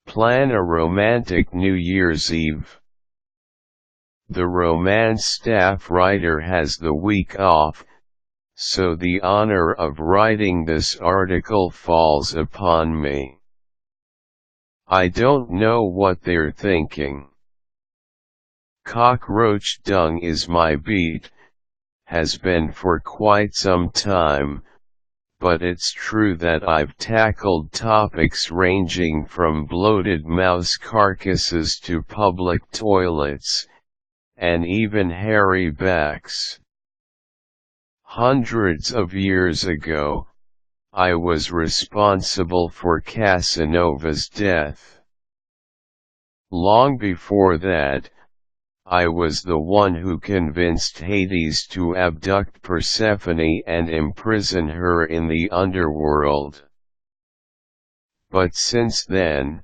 Plan a romantic New Year's Eve. The romance staff writer has the week off, so the honor of writing this article falls upon me. I don't know what they're thinking. Cockroach dung is my beat, has been for quite some time, but it's true that I've tackled topics ranging from bloated mouse carcasses to public toilets, and even hairy backs. Hundreds of years ago, I was responsible for Casanova's death. Long before that, I was the one who convinced Hades to abduct Persephone and imprison her in the underworld. But since then,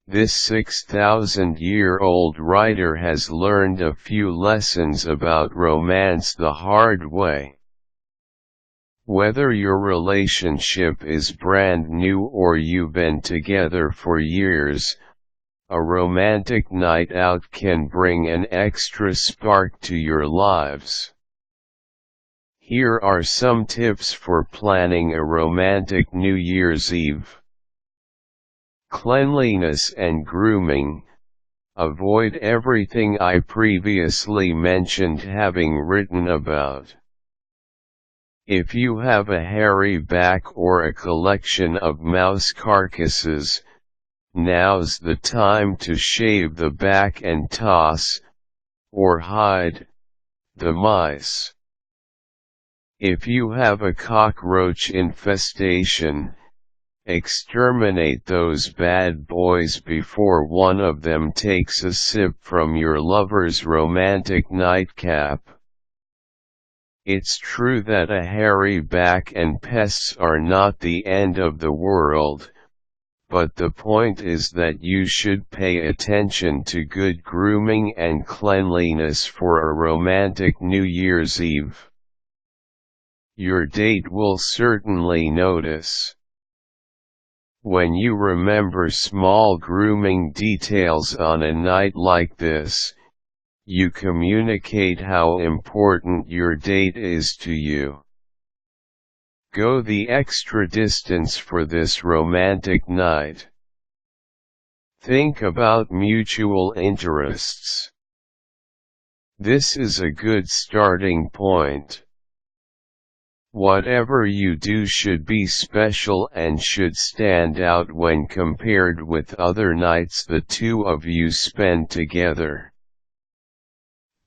this 6,000-year-old writer has learned a few lessons about romance the hard way. Whether your relationship is brand new or you've been together for years, a romantic night out can bring an extra spark to your lives. Here are some tips for planning a romantic New Year's Eve. Cleanliness and grooming. Avoid everything I previously mentioned having written about. If you have a hairy back or a collection of mouse carcasses, now's the time to shave the back and toss, or hide, the mice. If you have a cockroach infestation, exterminate those bad boys before one of them takes a sip from your lover's romantic nightcap. It's true that a hairy back and pests are not the end of the world, but the point is that you should pay attention to good grooming and cleanliness for a romantic New Year's Eve. Your date will certainly notice. When you remember small grooming details on a night like this, you communicate how important your date is to you. Go the extra distance for this romantic night. Think about mutual interests. This is a good starting point. Whatever you do should be special and should stand out when compared with other nights the two of you spend together.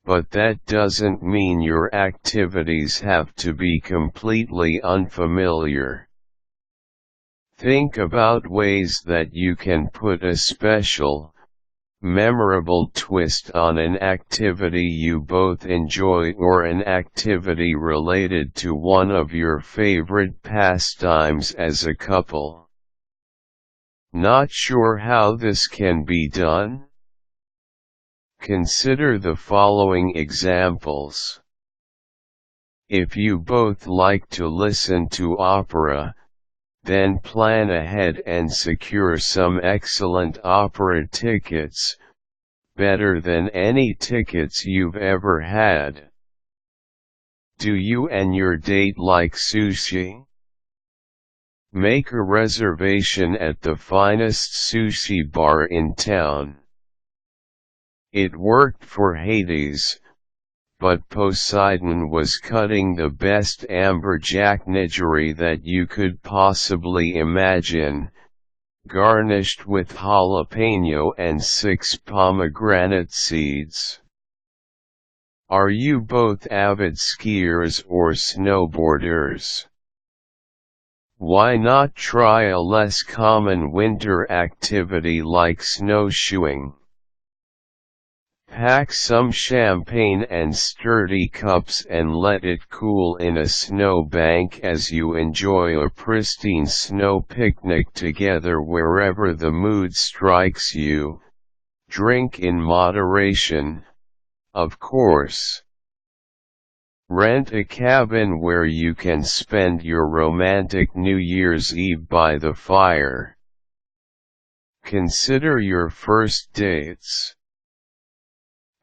But that doesn't mean your activities have to be completely unfamiliar. Think about ways that you can put a special, memorable twist on an activity you both enjoy or an activity related to one of your favorite pastimes as a couple. Not sure how this can be done? Consider the following examples. If you both like to listen to opera, then plan ahead and secure some excellent opera tickets, better than any tickets you've ever had. Do you and your date like sushi? Make a reservation at the finest sushi bar in town. It worked for Hades, but Poseidon was cutting the best amberjack nigiri that you could possibly imagine, garnished with jalapeno and 6 pomegranate seeds. Are you both avid skiers or snowboarders? Why not try a less common winter activity like snowshoeing? Pack some champagne and sturdy cups and let it cool in a snow bank as you enjoy a pristine snow picnic together wherever the mood strikes you. Drink in moderation, of course. Rent a cabin where you can spend your romantic New Year's Eve by the fire. Consider your first dates.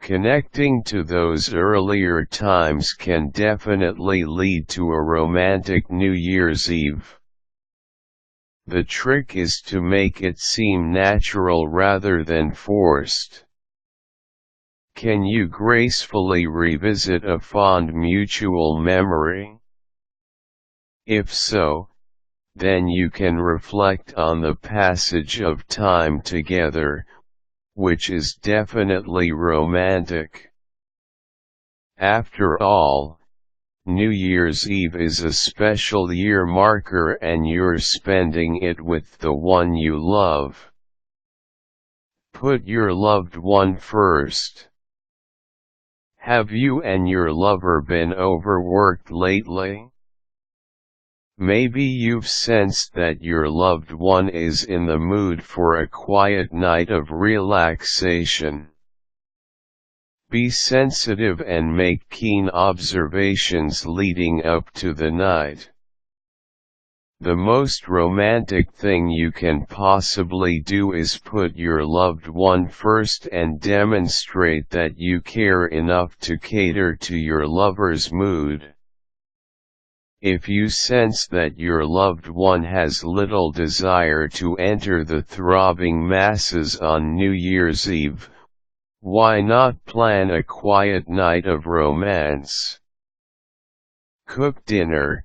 Connecting to those earlier times can definitely lead to a romantic New Year's Eve. The trick is to make it seem natural rather than forced. Can you gracefully revisit a fond mutual memory? If so, then you can reflect on the passage of time together, which is definitely romantic. After all, New Year's Eve is a special year marker and you're spending it with the one you love. Put your loved one first. Have you and your lover been overworked lately? Maybe you've sensed that your loved one is in the mood for a quiet night of relaxation. Be sensitive and make keen observations leading up to the night. The most romantic thing you can possibly do is put your loved one first and demonstrate that you care enough to cater to your lover's mood. If you sense that your loved one has little desire to enter the throbbing masses on New Year's Eve, why not plan a quiet night of romance? Cook dinner,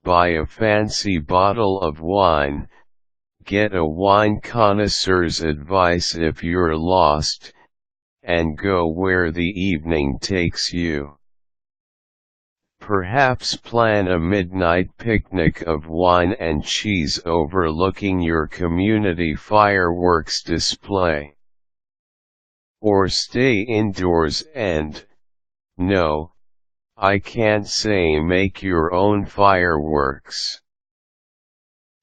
buy a fancy bottle of wine, get a wine connoisseur's advice if you're lost, and go where the evening takes you. Perhaps plan a midnight picnic of wine and cheese overlooking your community fireworks display. Or stay indoors and, no, I can't say make your own fireworks.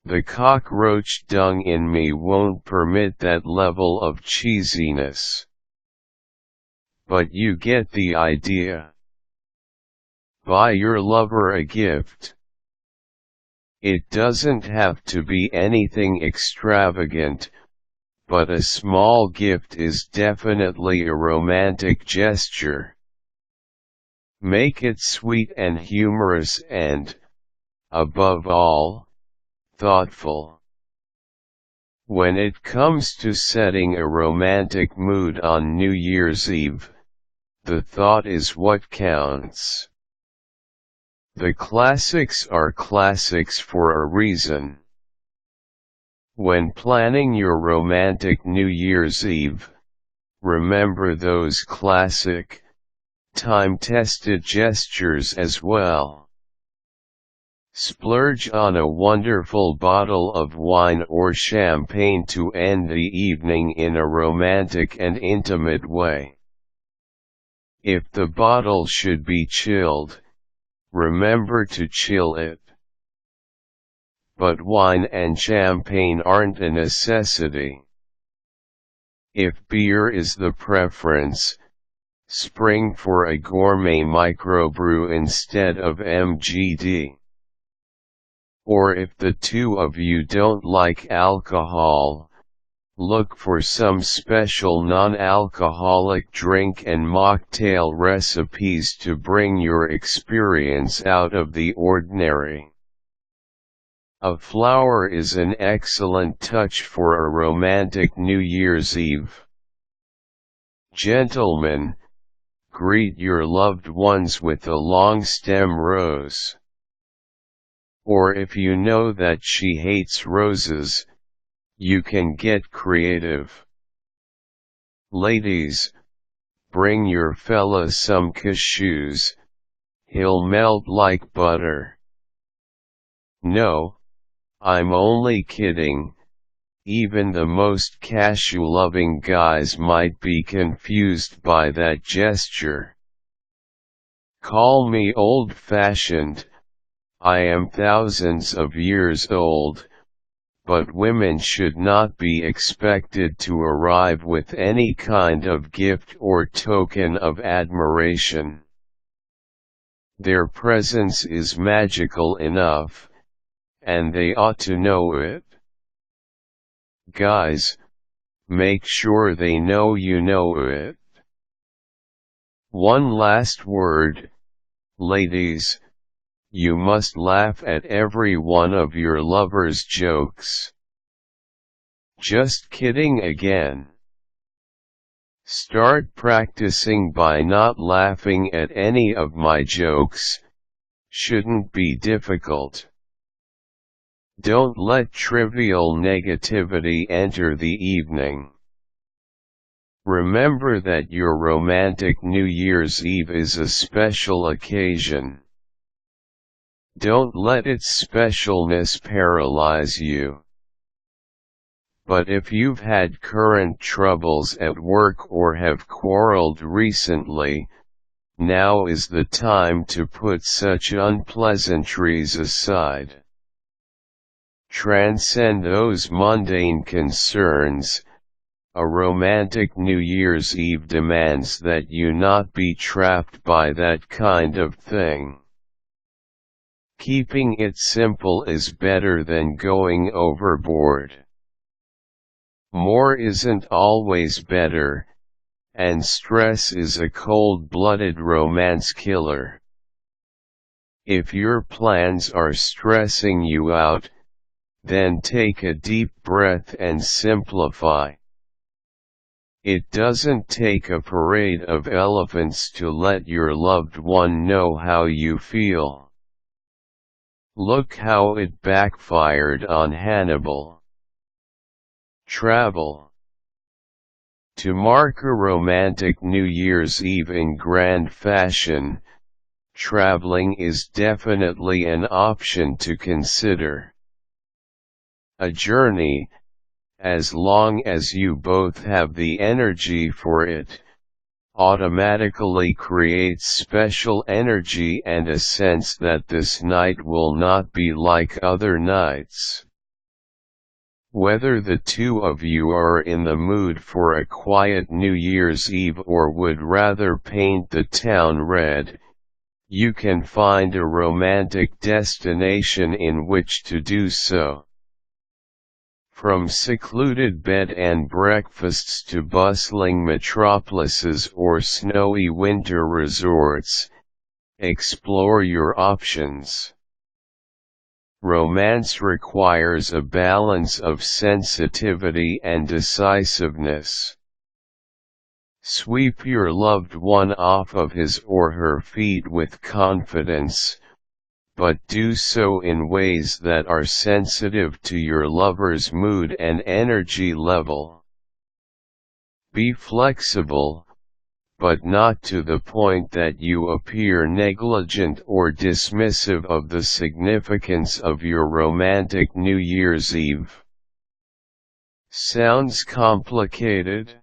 The cockroach dung in me won't permit that level of cheesiness. But you get the idea. Buy your lover a gift. It doesn't have to be anything extravagant, but a small gift is definitely a romantic gesture. Make it sweet and humorous and, above all, thoughtful. When it comes to setting a romantic mood on New Year's Eve, the thought is what counts. The classics are classics for a reason. When planning your romantic New Year's Eve, remember those classic, time-tested gestures as well. Splurge on a wonderful bottle of wine or champagne to end the evening in a romantic and intimate way. If the bottle should be chilled, remember to chill it. But wine and champagne aren't a necessity. If beer is the preference, spring for a gourmet microbrew instead of MGD. Or if the two of you don't like alcohol, look for some special non-alcoholic drink and mocktail recipes to bring your experience out of the ordinary. A flower is an excellent touch for a romantic New Year's Eve. Gentlemen, greet your loved ones with a long stem rose. Or if you know that she hates roses, you can get creative. Ladies, bring your fella some cashews, he'll melt like butter. No, I'm only kidding, even the most cashew-loving guys might be confused by that gesture. Call me old-fashioned, I am thousands of years old, but women should not be expected to arrive with any kind of gift or token of admiration. Their presence is magical enough, and they ought to know it. Guys, make sure they know you know it. One last word, ladies, you must laugh at every one of your lover's jokes. Just kidding again. Start practicing by not laughing at any of my jokes. Shouldn't be difficult. Don't let trivial negativity enter the evening. Remember that your romantic New Year's Eve is a special occasion. Don't let its specialness paralyze you. But if you've had current troubles at work or have quarreled recently, now is the time to put such unpleasantries aside. Transcend those mundane concerns. A romantic New Year's Eve demands that you not be trapped by that kind of thing. Keeping it simple is better than going overboard. More isn't always better, and stress is a cold-blooded romance killer. If your plans are stressing you out, then take a deep breath and simplify. It doesn't take a parade of elephants to let your loved one know how you feel. Look how it backfired on Hannibal. Travel. To mark a romantic New Year's Eve in grand fashion, traveling is definitely an option to consider. A journey, as long as you both have the energy for it, automatically creates special energy and a sense that this night will not be like other nights. Whether the two of you are in the mood for a quiet New Year's Eve or would rather paint the town red, you can find a romantic destination in which to do so. From secluded bed and breakfasts to bustling metropolises or snowy winter resorts, explore your options. Romance requires a balance of sensitivity and decisiveness. Sweep your loved one off of his or her feet with confidence, but do so in ways that are sensitive to your lover's mood and energy level. Be flexible, but not to the point that you appear negligent or dismissive of the significance of your romantic New Year's Eve. Sounds complicated?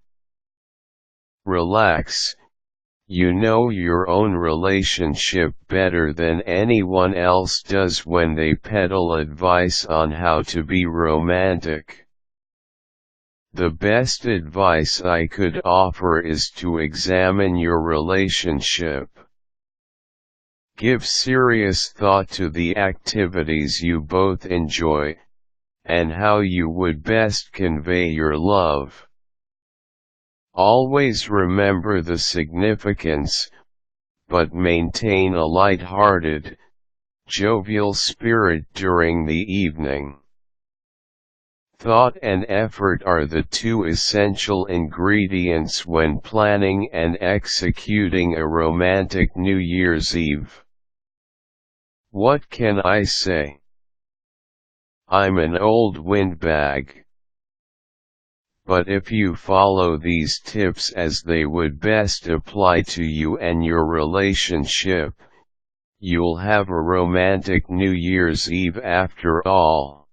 Relax. You know your own relationship better than anyone else does when they peddle advice on how to be romantic. The best advice I could offer is to examine your relationship. Give serious thought to the activities you both enjoy, and how you would best convey your love. Always remember the significance, but maintain a light-hearted, jovial spirit during the evening. Thought and effort are the two essential ingredients when planning and executing a romantic New Year's Eve. What can I say? I'm an old windbag. But if you follow these tips as they would best apply to you and your relationship, you'll have a romantic New Year's Eve after all.